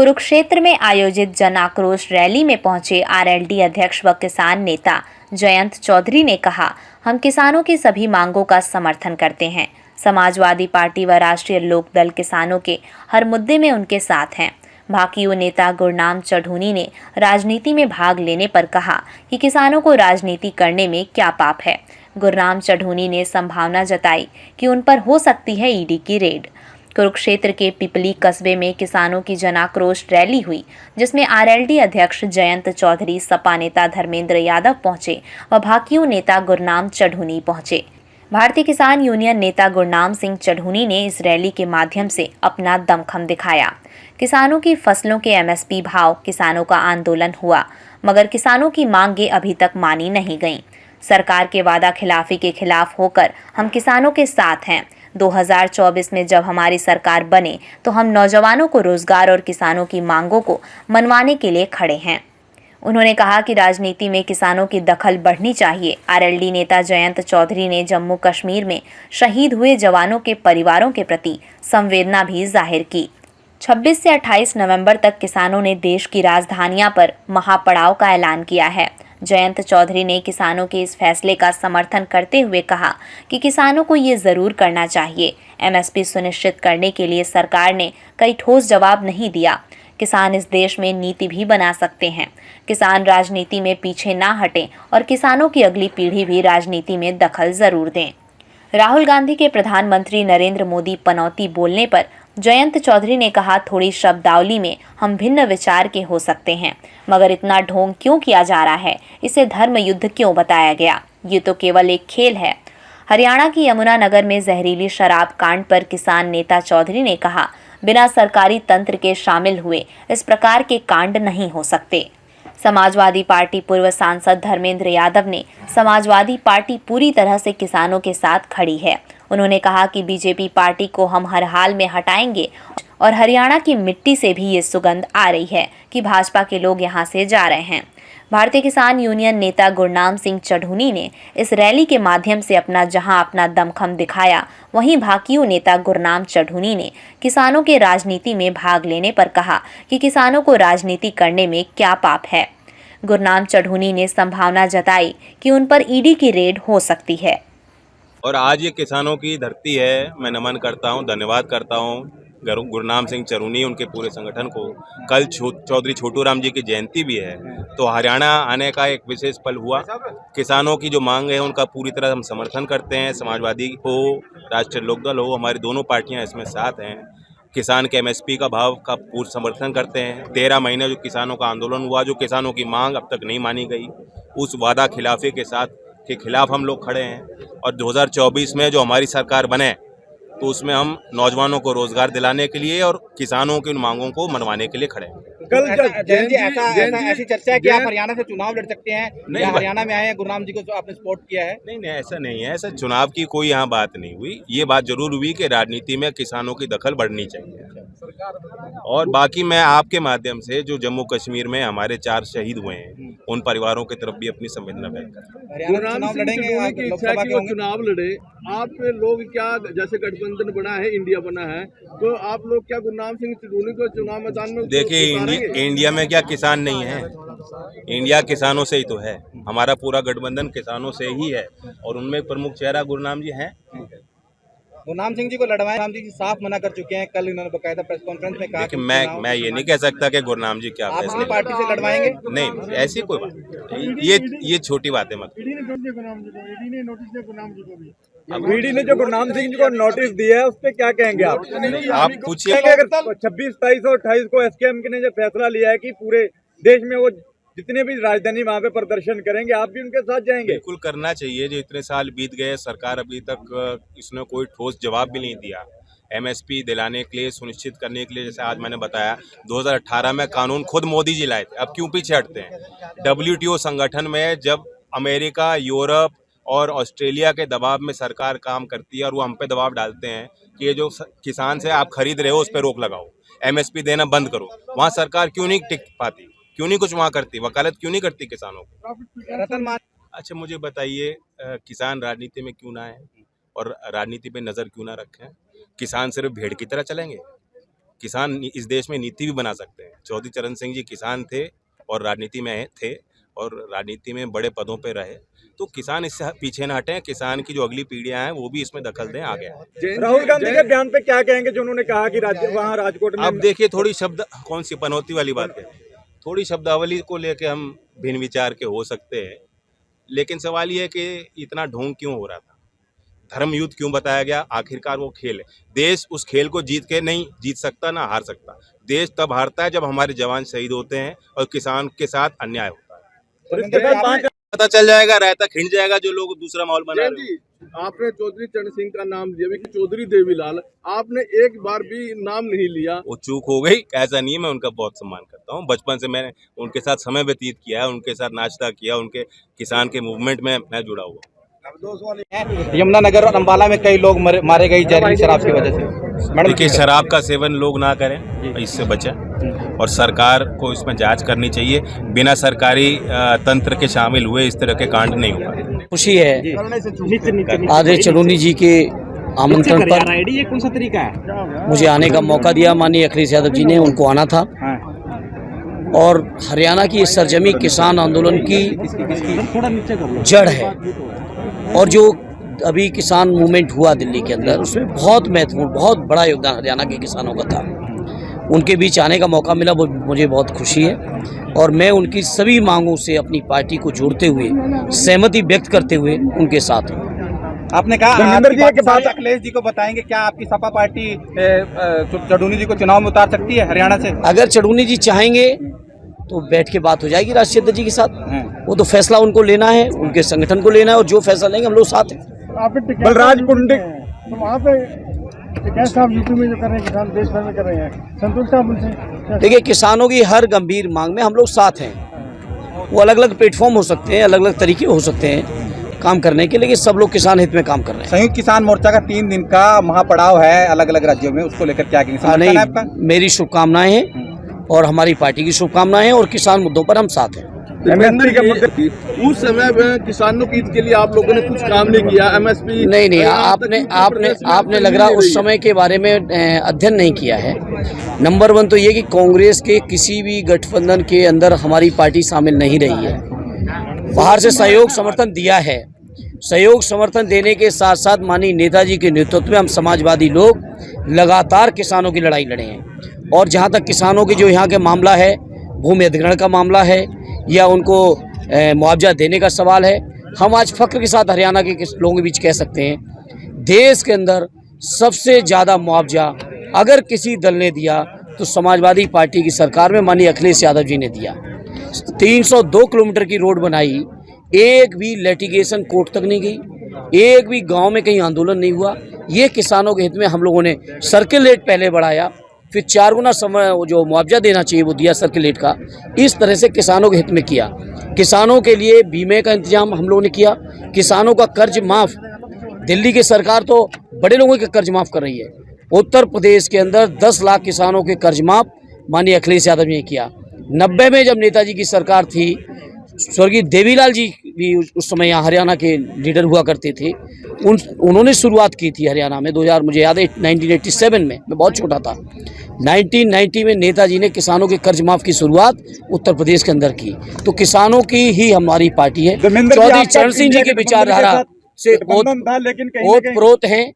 कुरुक्षेत्र में आयोजित जन आक्रोश रैली में पहुंचे आरएलडी अध्यक्ष व किसान नेता जयंत चौधरी ने कहा, हम किसानों की सभी मांगों का समर्थन करते हैं। समाजवादी पार्टी व राष्ट्रीय लोकदल किसानों के हर मुद्दे में उनके साथ हैं। भाकियू नेता गुरनाम चढ़ूनी ने राजनीति में भाग लेने पर कहा कि किसानों को राजनीति करने में क्या पाप है। गुरनाम चढ़ूनी ने संभावना जताई कि उन पर हो सकती है ईडी की रेड। कुरुक्षेत्र के पिपली कस्बे में किसानों की जन आक्रोश रैली हुई, जिसमें आरएलडी अध्यक्ष जयंत चौधरी, सपा नेता धर्मेंद्र यादव पहुंचे व भाकियू नेता गुरनाम चढ़ूनी पहुंचे। भारतीय किसान यूनियन नेता गुरनाम सिंह चढ़ूनी ने इस रैली के माध्यम से अपना दमखम दिखाया। किसानों की फसलों के एमएसपी भाव, किसानों का आंदोलन हुआ, मगर किसानों की मांगें अभी तक मानी नहीं गईं। सरकार के वादा खिलाफी के खिलाफ होकर हम किसानों के साथ हैं। 2024 में जब हमारी सरकार बने तो हम नौजवानों को रोजगार और किसानों की मांगों को मनवाने के लिए खड़े हैं। उन्होंने कहा कि राजनीति में किसानों की दखल बढ़नी चाहिए। आरएलडी नेता जयंत चौधरी ने जम्मू कश्मीर में शहीद हुए जवानों के परिवारों के प्रति संवेदना भी जाहिर की। 26 से 28 नवंबर तक किसानों ने देश की राजधानियां पर महापड़ाव का ऐलान किया है। जयंत चौधरी ने किसानों के इस फैसले का समर्थन करते हुए कहा कि किसानों को ये जरूर करना चाहिए। एमएसपी सुनिश्चित करने के लिए सरकार ने कई ठोस जवाब नहीं दिया। किसान इस देश में नीति भी बना सकते हैं। किसान राजनीति में पीछे ना हटें और किसानों की अगली पीढ़ी भी राजनीति में दखल जरूर दें। राहुल गांधी के प्रधानमंत्री नरेंद्र मोदी पनौती बोलने पर जयंत चौधरी ने कहा, थोड़ी शब्दावली में हम भिन्न विचार के हो सकते हैं, मगर इतना ढोंग क्यों किया जा रहा है? इसे धर्म युद्ध क्यों बताया गया? ये तो केवल एक खेल है। हरियाणा की यमुनानगर में जहरीली शराब कांड पर किसान नेता चौधरी ने कहा, बिना सरकारी तंत्र के शामिल हुए इस प्रकार के कांड नहीं हो सकते। समाजवादी पार्टी पूर्व सांसद धर्मेंद्र यादव ने समाजवादी पार्टी पूरी तरह से किसानों के साथ खड़ी है। उन्होंने कहा कि बीजेपी पार्टी को हम हर हाल में हटाएंगे और हरियाणा की मिट्टी से भी ये सुगंध आ रही है कि भाजपा के लोग यहां से जा रहे हैं। भारतीय किसान यूनियन नेता गुरनाम सिंह चढ़ूनी ने इस रैली के माध्यम से अपना दमखम दिखाया। वहीं भाकियू नेता गुरनाम चढ़ूनी ने किसानों के राजनीति में भाग लेने पर कहा कि किसानों को राजनीति करने में क्या पाप है। गुरनाम चढ़ूनी ने संभावना जताई कि उन पर ईडी की रेड हो सकती है। और आज ये किसानों की धरती है। मैं नमन करता हूँ, धन्यवाद करता हूँ गुरनाम सिंह चढ़ूनी, उनके पूरे संगठन को। कल चौधरी छोटू राम जी की जयंती भी है, तो हरियाणा आने का एक विशेष पल हुआ। किसानों की जो मांग है उनका पूरी तरह हम समर्थन करते हैं। समाजवादी हो, राष्ट्रीय लोकदल हो, हमारी दोनों पार्टियां इसमें साथ हैं। किसान के एमएसपी का भाव का पूर्ण समर्थन करते हैं। 13 महीने जो किसानों का आंदोलन हुआ, जो किसानों की मांग अब तक नहीं मानी गई, उस वादा खिलाफी के खिलाफ हम लोग खड़े हैं। और 2024 में जो हमारी सरकार बने तो उसमें हम नौजवानों को रोजगार दिलाने के लिए और किसानों की मांगों को मनवाने के लिए खड़े हैं। कल जयंत जी ऐसी चर्चा है कि आप हरियाणा से चुनाव लड़ सकते हैं। नहीं, हरियाणा में आए हैं, गुरनाम जी को तो आपने सपोर्ट किया है। नहीं, ऐसा नहीं है। ऐसा चुनाव की कोई यहाँ बात नहीं हुई। ये बात जरूर हुई कि राजनीति में किसानों की दखल बढ़नी चाहिए। और बाकी मैं आपके माध्यम से जो जम्मू कश्मीर में हमारे 4 शहीद हुए हैं, उन परिवारों की तरफ भी अपनी संवेदना व्यक्त करें। चुनाव लड़े आप लोग, क्या जैसे गठबंधन बना है, इंडिया बना है, तो आप लोग क्या गुरनाम सिंह चढ़ूनी को चुनाव मैदान में? देखिए, इंडिया में क्या किसान नहीं है? इंडिया किसानों से ही तो है। हमारा पूरा गठबंधन किसानों से ही है और उनमें प्रमुख चेहरा गुरनाम जी हैं। गुरनाम सिंह जी को लड़वाए, गुरनाम जी साफ मना कर चुके हैं। कल इन्होंने बकायदा प्रेस कॉन्फ्रेंस में कहा कि मैं ये नहीं कह सकता कि गुरनाम जी क्या फैसले पार्टी से लड़वाएंगे। नहीं, ऐसी कोई बात नहीं। ये छोटी बात है। मत अब ईडी ने जो गुरनाम सिंह जी को नोटिस दिया है, उस पर क्या कहेंगे आप पूछिए। अगर 26, 27 और 28 को एसकेएम ने जो फैसला लिया है कि पूरे देश में वो जितने भी राजधानी वहाँ पे प्रदर्शन करेंगे, आप भी उनके साथ जाएंगे? बिल्कुल करना चाहिए। जो इतने साल बीत गए, सरकार अभी तक इसने कोई ठोस जवाब भी नहीं दिया। एमएसपी दिलाने के लिए, सुनिश्चित करने के लिए, जैसे आज मैंने बताया 2018 में कानून खुद मोदी जी लाए थे। अब क्यों पीछे हटते हैं? WTO संगठन में जब अमेरिका, यूरोप और ऑस्ट्रेलिया के दबाव में सरकार काम करती है और वो हम पे दबाव डालते हैं कि ये जो किसान से आप खरीद रहे हो उस पर रोक लगाओ, एमएसपी देना बंद करो, वहाँ सरकार क्यों नहीं टिक पाती? क्यों नहीं कुछ वहाँ करती? वकालत क्यों नहीं करती किसानों को? अच्छा, मुझे बताइए, किसान राजनीति में क्यों ना आए और राजनीति पे नजर क्यों ना रखें? किसान सिर्फ भेड़ की तरह चलेंगे? किसान इस देश में नीति भी बना सकते हैं। चौधरी चरण सिंह जी किसान थे और राजनीति में थे और राजनीति में बड़े पदों पे रहे, तो किसान इससे पीछे न हटें। किसान की जो अगली पीढ़ियां हैं वो भी इसमें दखल दें आगे। राहुल गांधी के बयान पे क्या कहेंगे जो उन्होंने कहा कि वहाँ राजकोट में? अब देखिए, थोड़ी शब्द कौन सी पनौती वाली बात है, थोड़ी शब्दावली को लेके हम भिन्न विचार के हो सकते हैं, लेकिन सवाल ये है कि इतना ढोंग क्यों हो रहा था, धर्म युद्ध क्यों बताया गया? आखिरकार वो खेल है, देश उस खेल को जीत के नहीं जीत सकता ना हार सकता। देश तब हारता है जब हमारे जवान शहीद होते हैं और किसान के साथ अन्याय होता है। और इसके बाद पता चल जाएगा, रायता खिंच जाएगा जो लोग दूसरा माहौल बना रहे हैं। आपने चौधरी चरण सिंह का नाम लिया, चौधरी देवीलाल, आपने एक बार भी नाम नहीं लिया। वो चूक हो गई, ऐसा नहीं है, मैं उनका बहुत सम्मान करता हूँ। बचपन से मैंने उनके साथ समय व्यतीत किया है, उनके साथ नाश्ता किया, उनके किसान के मूवमेंट में मैं जुड़ा हुआ। यमुनानगर और अम्बाला में कई लोग मारे गए जहरीली शराब की वजह से। देखिए, शराब का सेवन लोग ना करें, इससे बचें, और सरकार को इसमें जांच करनी चाहिए। बिना सरकारी तंत्र के शामिल हुए इस तरह के कांड नहीं हो पाते। खुशी है आदरणीय चरूनी जी के आमंत्रण पर ये कौन सा तरीका है? मुझे आने का मौका दिया माननीय अखिलेश यादव जी ने, उनको आना था। और हरियाणा की सरजमी किसान आंदोलन की जड़ है, और जो अभी किसान मूवमेंट हुआ दिल्ली के अंदर, उसमें बहुत महत्वपूर्ण, बहुत बड़ा योगदान हरियाणा के किसानों का था। उनके बीच आने का मौका मिला, वो मुझे बहुत खुशी है, और मैं उनकी सभी मांगों से अपनी पार्टी को जोड़ते हुए, सहमति व्यक्त करते हुए उनके साथ हूँ। आपने कहा के बाद अखिलेश जी को बताएंगे, क्या आपकी सपा पार्टी चरूनी जी को चुनाव में उतार सकती है हरियाणा से? अगर चरूनी जी चाहेंगे तो बैठ के बात हो जाएगी राष्ट्रीय अध्यक्ष जी के साथ। वो तो फैसला उनको लेना है, उनके संगठन को लेना है, और जो फैसला लेंगे हम लोग साथ हैं। बलराज पुंडिक तो वहाँ पे कैसे आप यूपी में जो कर रहे हैं, किसान देश भर में कर रहे हैं, संतुष्ट आप उनसे? देखिए, किसानों की हर गंभीर मांग में हम लोग साथ हैं। वो अलग अलग प्लेटफॉर्म हो सकते हैं, अलग अलग तरीके हो सकते हैं काम करने के, लेकिन सब लोग किसान हित में काम कर रहे हैं। संयुक्त किसान मोर्चा का 3 दिन का महापड़ाव है अलग अलग राज्यों में, उसको लेकर क्या कहेंगे? नहीं, मेरी शुभकामनाएं हैं और हमारी पार्टी की शुभकामनाएं हैं, और किसान मुद्दों पर हम साथ हैं। उस समय में किसानों के हित के लिए आप लोगों ने कुछ काम नहीं किया, एमएसपी नहीं, आपने लग रहा उस समय के बारे में अध्ययन नहीं किया है। नंबर 1 तो ये कि कांग्रेस के किसी भी गठबंधन के अंदर हमारी पार्टी शामिल नहीं रही है। बाहर से सहयोग समर्थन दिया है, सहयोग समर्थन देने के साथ साथ माननीय नेताजी के नेतृत्व में हम समाजवादी लोग लगातार किसानों की लड़ाई लड़े हैं। और जहाँ तक किसानों के जो यहाँ के मामला है, भूमि अधिग्रहण का मामला है या उनको मुआवजा देने का सवाल है, हम आज फख्र के साथ हरियाणा के लोगों के बीच कह सकते हैं, देश के अंदर सबसे ज़्यादा मुआवजा अगर किसी दल ने दिया तो समाजवादी पार्टी की सरकार में माननीय अखिलेश यादव जी ने दिया। 302 किलोमीटर की रोड बनाई, एक भी लिटिगेशन कोर्ट तक नहीं गई, एक भी गांव में कहीं आंदोलन नहीं हुआ। ये किसानों के हित में हम लोगों ने सर्किल रेट पहले बढ़ाया, फिर 4 गुना समय जो मुआवजा देना चाहिए वो दिया सर्किल रेट का। इस तरह से किसानों के हित में किया। किसानों के लिए बीमे का इंतजाम हम लोगों ने किया, किसानों का कर्ज माफ़। दिल्ली की सरकार तो बड़े लोगों के कर्ज माफ़ कर रही है, उत्तर प्रदेश के अंदर 10 लाख किसानों के कर्ज माफ़ माननीय अखिलेश यादव जी ने किया। 90 में जब नेताजी की सरकार थी, स्वर्गीय देवीलाल जी भी उस समय यहाँ हरियाणा के लीडर हुआ करते थे, उन्होंने शुरुआत की थी हरियाणा में 2000 मुझे याद है 1987 में, मैं बहुत छोटा था। 1990 में नेताजी ने किसानों के कर्ज माफ़ की शुरुआत उत्तर प्रदेश के अंदर की। तो किसानों की ही हमारी पार्टी है। चौधरी चरण सिंह जी की विचारधारा से ओतप्रोत हैं,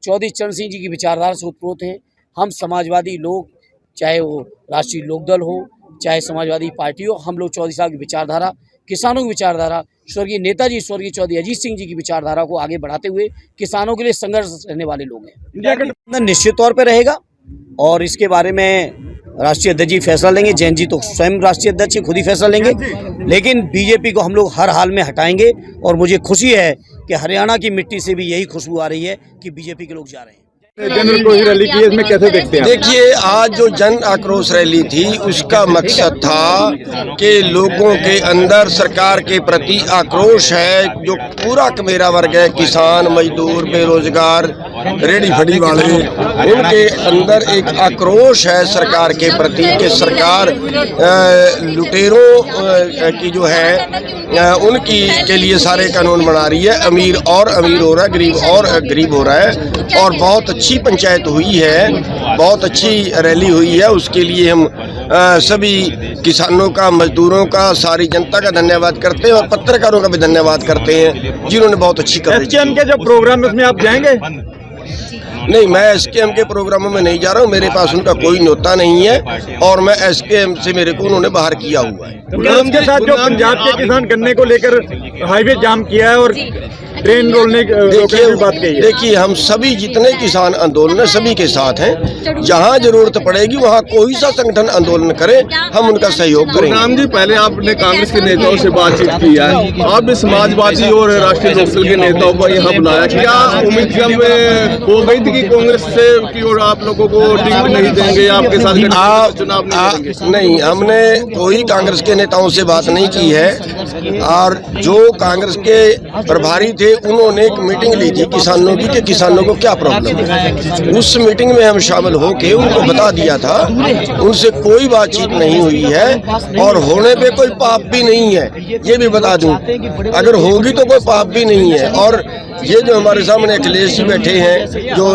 चौधरी चरण सिंह जी की विचारधारा से ओतप्रोत हैं। हम समाजवादी लोग, चाहे वो राष्ट्रीय लोकदल हो, चाहे समाजवादी पार्टी हो, हम लोग चौधरी साहब की विचारधारा, किसानों की विचारधारा, स्वर्गीय नेताजी स्वर्गीय चौधरी अजीत सिंह जी की विचारधारा को आगे बढ़ाते हुए किसानों के लिए संघर्ष करने वाले लोग हैं। इंडिया गठबंधन निश्चित तौर पर रहेगा, और इसके बारे में राष्ट्रीय अध्यक्ष जी फैसला लेंगे। जैन जी तो स्वयं राष्ट्रीय अध्यक्ष खुद ही फैसला लेंगे, लेकिन बीजेपी को हम लोग हर हाल में हटाएंगे। और मुझे खुशी है कि हरियाणा की मिट्टी से भी यही खुशबू आ रही है कि बीजेपी के लोग जा रहे हैं। रैली की इसमें कैसे देखते हैं? देखिए, आज जो जन आक्रोश रैली थी उसका मकसद था कि लोगों के अंदर सरकार के प्रति आक्रोश है। जो पूरा मेरा वर्ग है, किसान, मजदूर, बेरोजगार, रेडी फड़ी वाले, उनके अंदर एक आक्रोश है सरकार के प्रति कि सरकार लुटेरों की जो है उनकी के लिए सारे कानून बना रही है। अमीर और अमीर हो रहा है, गरीब और गरीब हो रहा है। और बहुत अच्छी पंचायत हुई है, बहुत अच्छी रैली हुई है। उसके लिए हम सभी किसानों का, मजदूरों का, सारी जनता का धन्यवाद करते हैं और पत्रकारों का भी धन्यवाद करते हैं जिन्होंने बहुत अच्छी कवरेज की। एसकेएम के जो प्रोग्राम है उसमें आप जाएंगे? नहीं, मैं एसकेएम के प्रोग्रामों में नहीं जा रहा हूँ। मेरे पास उनका कोई न्योता नहीं है और मैं एसकेएम से मेरे को उन्होंने बाहर किया हुआ है। उनके साथ जो पंजाब के किसान गन्ने को लेकर हाईवे जाम किया है और ट्रेन रोलने की बात कही है। देखिए, हम सभी जितने किसान आंदोलन है सभी के साथ हैं। जहाँ जरूरत पड़ेगी वहाँ कोई सा संगठन आंदोलन करे, हम उनका सहयोग करेंगे। राम जी, पहले आपने कांग्रेस के नेताओं से बातचीत की है, आप भी समाजवादी और राष्ट्रीय लोकदल के नेताओं को यहाँ बुलाया। क्या उम्मीद जब हो गई थी कि कांग्रेस से की और आप लोगों को टिकट नहीं देंगे, आपके साथ चुनाव नहीं करेंगे? नहीं, हमने कोई कांग्रेस के नेताओं से बात नहीं की है। और जो कांग्रेस के प्रभारी थे उन्होंने एक मीटिंग ली थी किसानों की कि किसानों को क्या प्रॉब्लम है। उस मीटिंग में हम शामिल होके उनको बता दिया था। उनसे कोई बातचीत नहीं हुई है और होने पे कोई पाप भी नहीं है, ये भी बता दूं। अगर होगी तो कोई पाप भी नहीं है। और ये जो हमारे सामने अखिलेश जी बैठे हैं, जो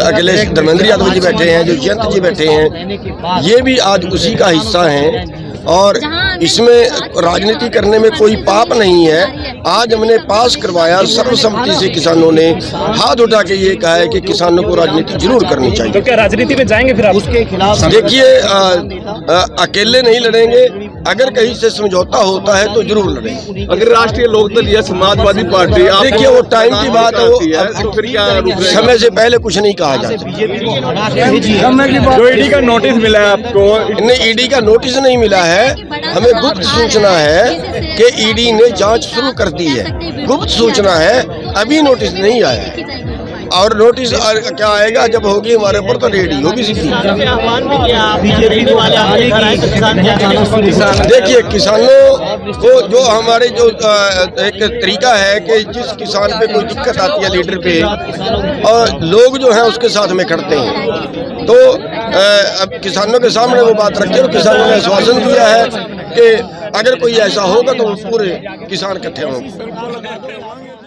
अखिलेश धर्मेंद्र यादव जी बैठे हैं, जो जयंत जी बैठे हैं, ये भी आज उसी का हिस्सा हैं। और इसमें राजनीति करने में कोई पाप नहीं है। आज हमने पास करवाया सर्वसम्मति से, किसानों ने हाथ उठा के ये कहा है कि किसानों को राजनीति जरूर करनी चाहिए। तो क्या राजनीति में जाएंगे फिर आप? उसके खिलाफ देखिए, अकेले नहीं लड़ेंगे, अगर कहीं से समझौता होता है तो जरूर लड़ेंगे। अगर राष्ट्रीय लोकदल या समाजवादी पार्टी, देखिए वो टाइम की बात है, तो फिर क्या समय से पहले कुछ नहीं कहा जा सकता। जो ईडी का नोटिस मिला है आपको? नहीं, ईडी का नोटिस नहीं मिला है। हमें गुप्त सूचना है कि ईडी ने जांच शुरू कर दी है। गुप्त सूचना है, अभी नोटिस नहीं आया है। और नोटिस क्या आएगा जब होगी हमारे ऊपर तो रेडी होगी सीधी। देखिए, किसानों को जो हमारे जो एक तरीका है कि जिस किसान पे कोई दिक्कत आती है लीडर पे, और लोग जो हैं उसके साथ में खड़ते हैं। तो अब किसानों के सामने वो बात रखते हैं। किसानों ने आश्वासन दिया है कि अगर कोई ऐसा होगा तो पूरे किसान इकट्ठे होंगे।